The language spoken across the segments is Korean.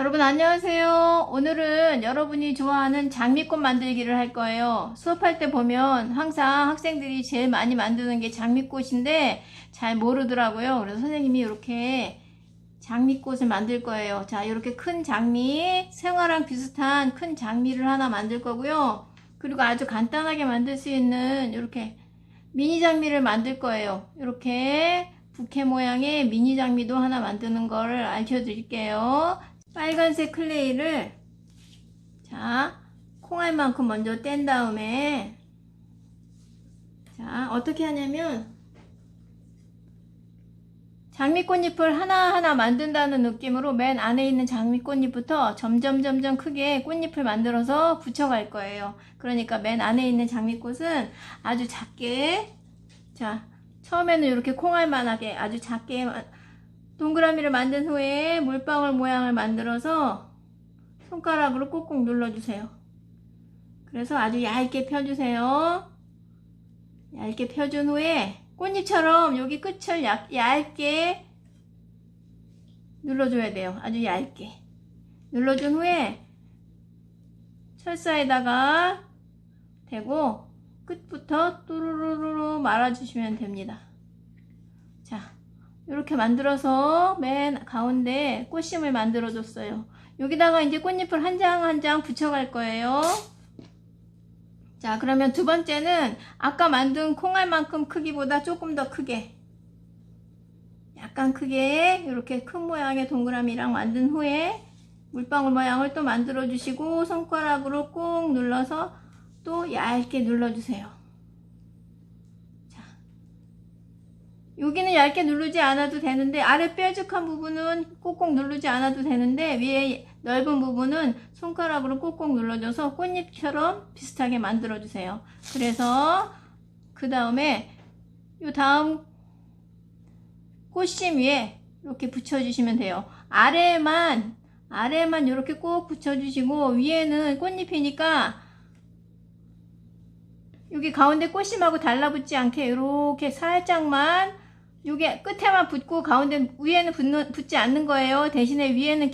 여러분 안녕하세요. 오늘은 여러분이 좋아하는 장미꽃 만들기를 할 거예요. 수업할 때 보면 항상 학생들이 제일 많이 만드는 게 장미꽃인데 잘 모르더라고요. 그래서 선생님이 이렇게 장미꽃을 만들 거예요. 자, 이렇게 큰 장미, 생화랑 비슷한 큰 장미를 하나 만들 거고요. 그리고 아주 간단하게 만들 수 있는 이렇게 미니 장미를 만들 거예요. 이렇게 부케 모양의 미니 장미도 하나 만드는 걸 알려드릴게요. 빨간색 클레이를 콩알만큼 먼저 뗀 다음에 어떻게 하냐면 장미꽃잎을 하나하나 만든다는 느낌으로 맨 안에 있는 장미꽃잎부터 점점 크게 꽃잎을 만들어서 붙여갈 거예요. 그러니까 맨 안에 있는 장미꽃은 아주 작게, 처음에는 이렇게 콩알만하게 아주 작게 동그라미를 만든 후에 물방울 모양을 만들어서 손가락으로 꾹꾹 눌러주세요. 그래서 아주 얇게 펴주세요. 얇게 펴준 후에 꽃잎처럼 여기 끝을 얇게 눌러줘야 돼요. 아주 얇게 눌러준 후에 철사에다가 대고 끝부터 뚜루루루 말아주시면 됩니다. 이렇게 만들어서 맨 가운데 꽃심을 만들어 줬어요. 여기다가 이제 꽃잎을 한 장 한 장 붙여갈 거예요. 자, 그러면 두 번째는 아까 만든 콩알만큼 크기보다 조금 더 크게, 약간 크게 이렇게 큰 모양의 동그라미랑 만든 후에 물방울 모양을 또 만들어 주시고 손가락으로 꾹 눌러서 또 얇게 눌러 주세요. 여기는 얇게 누르지 않아도 되는데 아래 뾰족한 부분은 꼭꼭 누르지 않아도 되는데 위에 넓은 부분은 손가락으로 꼭꼭 눌러줘서 꽃잎처럼 비슷하게 만들어 주세요. 그래서 그 다음에 이 다음 꽃심 위에 이렇게 붙여주시면 돼요. 아래에만 이렇게 꼭 붙여주시고 위에는 꽃잎이니까 여기 가운데 꽃심하고 달라붙지 않게 이렇게 살짝만 요게 끝에만 붙고 가운데 위에는 붙지 않는 거예요. 대신에 위에는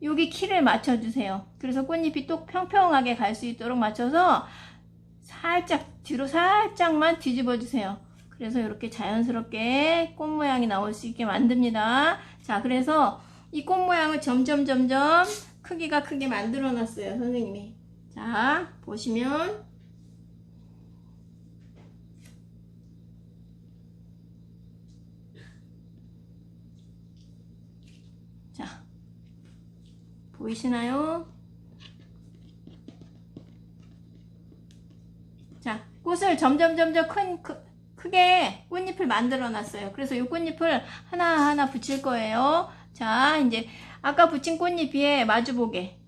여기 키를 맞춰주세요. 그래서 꽃잎이 또 평평하게 갈 수 있도록 맞춰서 살짝 뒤로 살짝만 뒤집어 주세요. 그래서 이렇게 자연스럽게 꽃 모양이 나올 수 있게 만듭니다. 자, 그래서 이 꽃 모양을 점점 크기가 크게 만들어 놨어요, 선생님이. 자, 보시면 보이시나요? 자, 꽃을 점점 크게 꽃잎을 만들어 놨어요. 그래서 이 꽃잎을 하나하나 붙일 거예요. 자, 이제 아까 붙인 꽃잎 위에 마주보게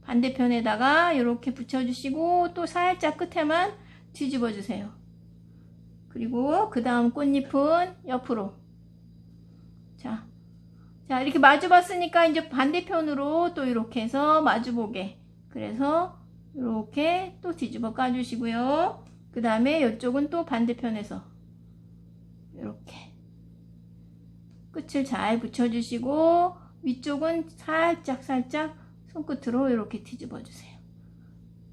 반대편에다가 이렇게 붙여주시고 또 살짝 끝에만 뒤집어 주세요. 그리고 그 다음 꽃잎은 옆으로. 자, 이렇게 마주 봤으니까 이제 반대편으로 또 이렇게 해서 마주보게. 그래서 이렇게 또 뒤집어 까주시고요. 그 다음에 이쪽은 또 반대편에서 이렇게 끝을 잘 붙여주시고 위쪽은 살짝 손끝으로 이렇게 뒤집어 주세요.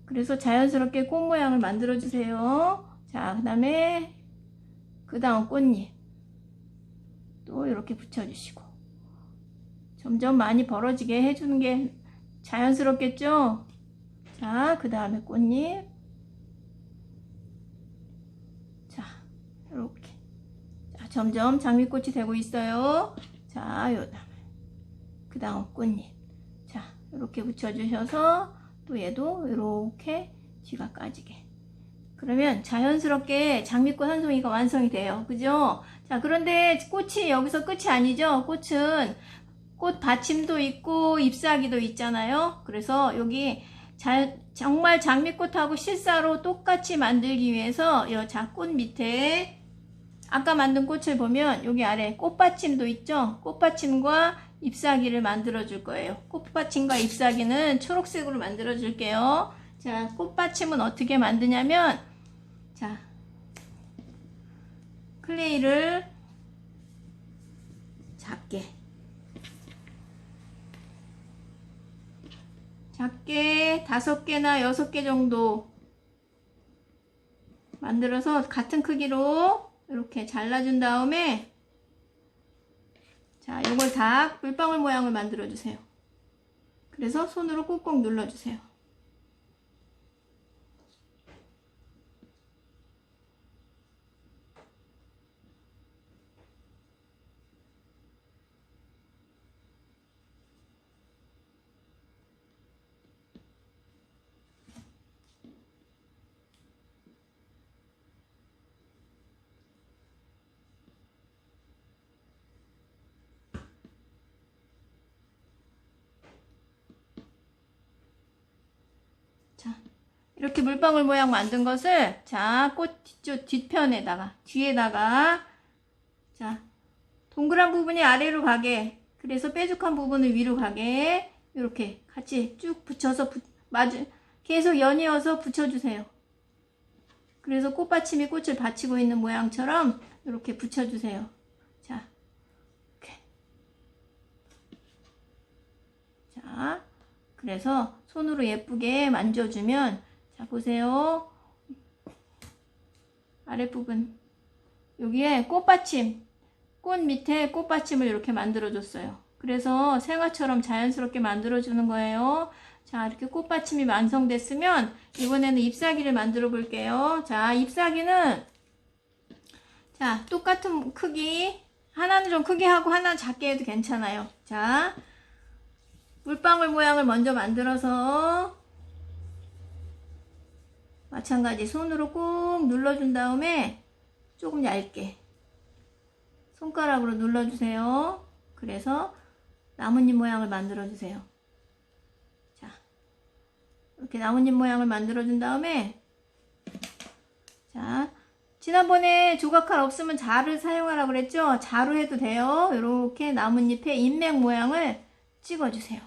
그래서 자연스럽게 꽃 모양을 만들어 주세요. 자, 그 다음 꽃잎 또 이렇게 붙여주시고 점점 많이 벌어지게 해주는 게 자연스럽겠죠? 자, 그 다음에 꽃잎. 자, 이렇게. 자, 점점 장미꽃이 되고 있어요. 자, 그 다음 꽃잎. 자, 이렇게 붙여주셔서 또 얘도 이렇게 뒤가 까지게. 그러면 자연스럽게 장미꽃 한 송이가 완성이 돼요. 그죠? 자, 그런데 꽃이 여기서 끝이 아니죠? 꽃은 꽃 받침도 있고 잎사귀도 있잖아요. 그래서 여기 정말 장미꽃하고 실사로 똑같이 만들기 위해서 이 꽃 밑에 아까 만든 꽃을 보면 여기 아래 꽃받침도 있죠. 꽃받침과 잎사귀를 만들어 줄 거예요. 꽃받침과 잎사귀는 초록색으로 만들어 줄게요. 자, 꽃받침은 어떻게 만드냐면 클레이를 작게 작게 5개나 6개 정도 만들어서 같은 크기로 이렇게 잘라준 다음에, 자, 요걸 다 물방울 모양을 만들어 주세요. 그래서 손으로 꾹꾹 눌러 주세요. 자, 이렇게 물방울 모양 만든 것을, 자, 꽃 뒤편에다가, 뒤에다가, 자, 동그란 부분이 아래로 가게, 그래서 뾰족한 부분은 위로 가게, 이렇게 같이 쭉 붙여서, 계속 연이어서 붙여주세요. 그래서 꽃받침이 꽃을 받치고 있는 모양처럼 이렇게 붙여주세요. 자, 이렇게. 자, 그래서 손으로 예쁘게 만져주면, 자, 보세요. 아랫부분. 여기에 꽃받침, 꽃 밑에 꽃받침을 이렇게 만들어줬어요. 그래서 생화처럼 자연스럽게 만들어주는 거예요. 자, 이렇게 꽃받침이 완성됐으면 이번에는 잎사귀를 만들어 볼게요. 자, 잎사귀는, 자, 똑같은 크기, 하나는 좀 크게 하고 하나는 작게 해도 괜찮아요. 자, 물방울 모양을 먼저 만들어서 마찬가지 손으로 꾹 눌러준 다음에 조금 얇게 손가락으로 눌러주세요. 그래서 나뭇잎 모양을 만들어주세요. 자, 이렇게 나뭇잎 모양을 만들어준 다음에, 자, 지난번에 조각칼 없으면 자를 사용하라고 그랬죠? 자로 해도 돼요. 이렇게 나뭇잎에 인맥 모양을 찍어주세요.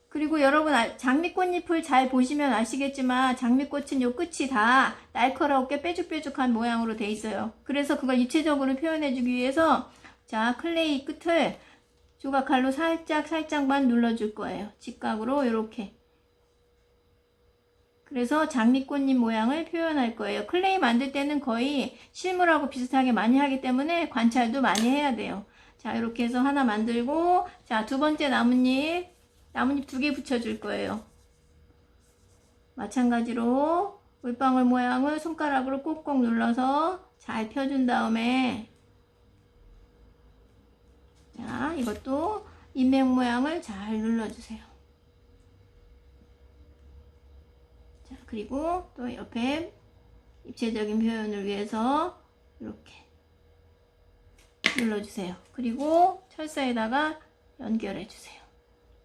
그리고 여러분, 장미꽃잎을 잘 보시면 아시겠지만 장미꽃은 요 끝이 다 날카롭게 뾰족뾰족한 모양으로 돼 있어요. 그래서 그걸 입체적으로 표현해주기 위해서, 자, 클레이 끝을 조각칼로 살짝만 눌러줄 거예요. 직각으로 이렇게. 그래서 장미꽃잎 모양을 표현할 거예요. 클레이 만들 때는 거의 실물하고 비슷하게 많이 하기 때문에 관찰도 많이 해야 돼요. 자, 이렇게 해서 하나 만들고, 자, 두 번째 나뭇잎 2개 붙여줄 거예요. 마찬가지로 물방울 모양을 손가락으로 꼭꼭 눌러서 잘 펴준 다음에, 자, 이것도 인맥 모양을 잘 눌러주세요. 자, 그리고 또 옆에 입체적인 표현을 위해서 이렇게 눌러주세요. 그리고 철사에다가 연결해주세요.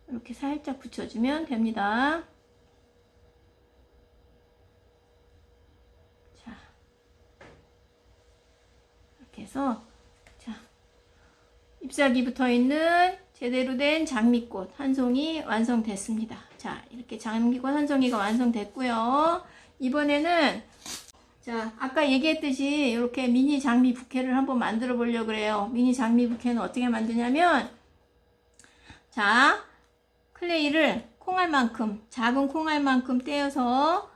이렇게 살짝 붙여주면 됩니다. 자, 이렇게 해서, 자, 잎사귀 붙어있는 제대로 된 장미꽃 한 송이 완성됐습니다. 자, 이렇게 장미꽃 한 송이가 완성됐고요. 이번에는, 자, 아까 얘기했듯이 이렇게 미니 장미 부케를 한번 만들어 보려고 그래요. 미니 장미 부케는 어떻게 만드냐면, 자, 클레이를 콩알만큼, 작은 콩알만큼 떼어서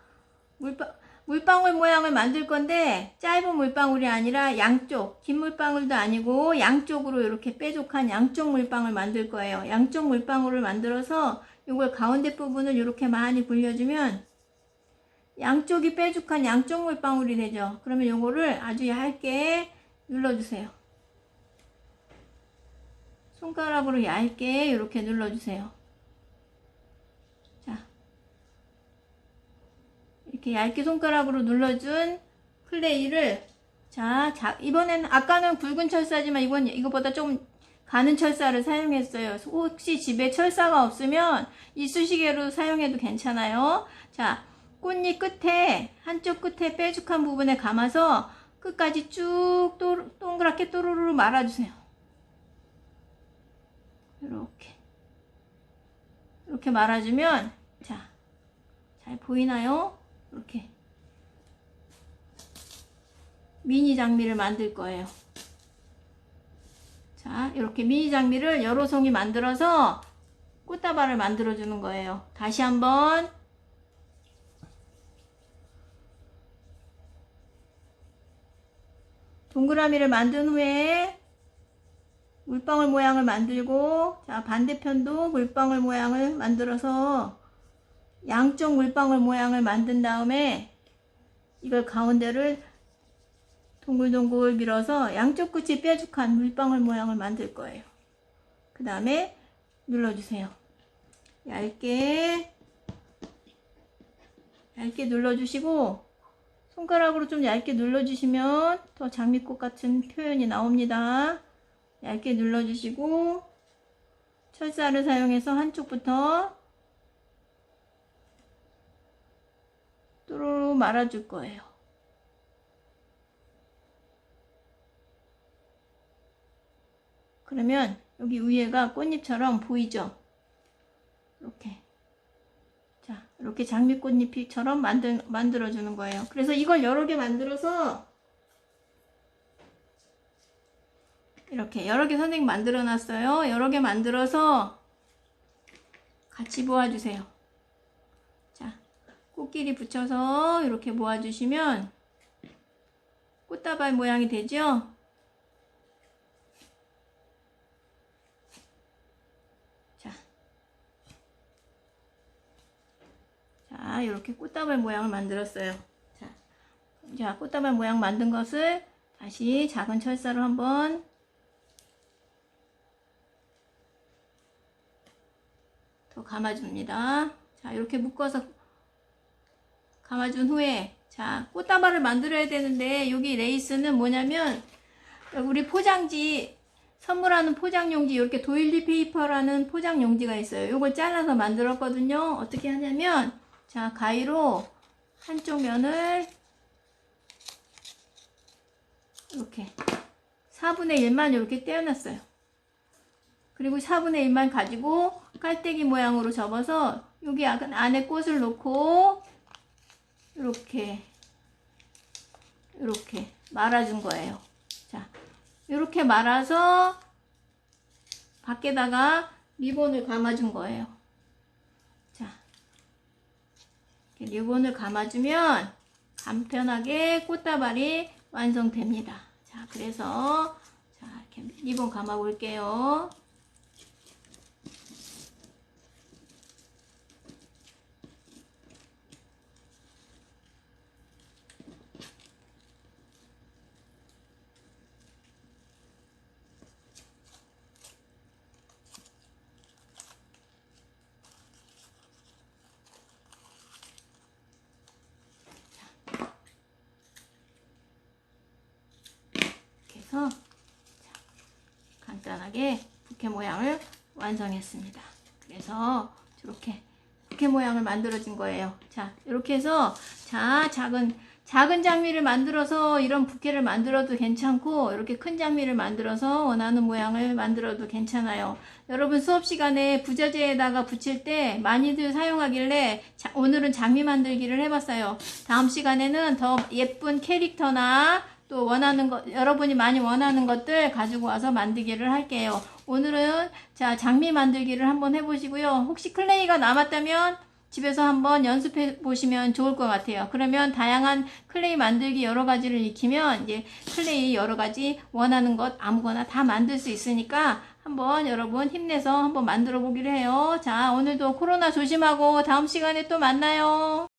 물방울 모양을 만들 건데, 짧은 물방울이 아니라 양쪽, 긴 물방울도 아니고 양쪽으로 이렇게 뾰족한 양쪽 물방울 만들 거예요. 양쪽 물방울을 만들어서 이걸 가운데 부분을 이렇게 많이 굴려주면 양쪽이 뾰족한 양쪽 물방울이 되죠. 그러면 요거를 아주 얇게 눌러주세요. 손가락으로 얇게 이렇게 눌러주세요. 자, 이렇게 얇게 손가락으로 눌러준 클레이를, 자, 이번에는, 아까는 굵은 철사지만 이거보다 좀 가는 철사를 사용했어요. 혹시 집에 철사가 없으면 이쑤시개로 사용해도 괜찮아요. 자, 꽃잎 끝에, 한쪽 끝에 뾰족한 부분에 감아서 끝까지 쭉 동그랗게 또르르 말아주세요. 이렇게 말아주면, 자, 잘 보이나요? 이렇게 미니 장미를 만들 거예요. 자, 이렇게 미니 장미를 여러 송이 만들어서 꽃다발을 만들어 주는 거예요. 다시 한번 동그라미를 만든 후에 물방울 모양을 만들고, 자, 반대편도 물방울 모양을 만들어서 양쪽 물방울 모양을 만든 다음에 이걸 가운데를 동글동글 밀어서 양쪽 끝이 뾰족한 물방울 모양을 만들 거예요. 그 다음에 눌러주세요. 얇게 눌러주시고, 손가락으로 좀 얇게 눌러주시면 더 장미꽃 같은 표현이 나옵니다. 얇게 눌러주시고, 철사를 사용해서 한쪽부터 또로로 말아줄 거예요. 그러면 여기 위에가 꽃잎처럼 보이죠? 이렇게. 자, 이렇게 장미꽃잎처럼 만들어주는 거예요. 그래서 이걸 여러 개 만들어서, 이렇게 여러 개 선생님 만들어 놨어요. 여러 개 만들어서 같이 모아주세요. 자, 꽃끼리 붙여서 이렇게 모아주시면 꽃다발 모양이 되죠? 자, 이렇게 꽃다발 모양을 만들었어요. 자, 꽃다발 모양 만든 것을 다시 작은 철사로 한번 더 감아줍니다. 자, 이렇게 묶어서 감아준 후에, 자, 꽃다발을 만들어야 되는데, 여기 레이스는 뭐냐면, 우리 포장지, 선물하는 포장용지, 이렇게 도일리 페이퍼라는 포장용지가 있어요. 이걸 잘라서 만들었거든요. 어떻게 하냐면, 자, 가위로 한쪽 면을 이렇게 4분의 1만 이렇게 떼어놨어요. 그리고 4분의 1만 가지고 깔때기 모양으로 접어서 여기 안에 꽃을 놓고 이렇게 말아준 거예요. 자, 이렇게 말아서 밖에다가 리본을 감아준 거예요. 자, 이렇게 리본을 감아주면 간편하게 꽃다발이 완성됩니다. 자, 그래서 자, 이렇게 리본 감아 볼게요. 해서 간단하게 부케 모양을 완성했습니다. 그래서 이렇게 부케 모양을 만들어진 거예요. 자, 이렇게 해서 자, 작은 장미를 만들어서 이런 부케를 만들어도 괜찮고, 이렇게 큰 장미를 만들어서 원하는 모양을 만들어도 괜찮아요. 여러분 수업 시간에 부자재에다가 붙일 때 많이들 사용하길래 오늘은 장미 만들기를 해봤어요. 다음 시간에는 더 예쁜 캐릭터나 또 원하는 것, 여러분이 많이 원하는 것들 가지고 와서 만들기를 할게요. 오늘은 자, 장미 만들기를 한번 해보시고요. 혹시 클레이가 남았다면 집에서 한번 연습해 보시면 좋을 것 같아요. 그러면 다양한 클레이 만들기 여러 가지를 익히면 이제 클레이 여러 가지 원하는 것 아무거나 다 만들 수 있으니까 한번 여러분 힘내서 한번 만들어 보기로 해요. 자, 오늘도 코로나 조심하고 다음 시간에 또 만나요.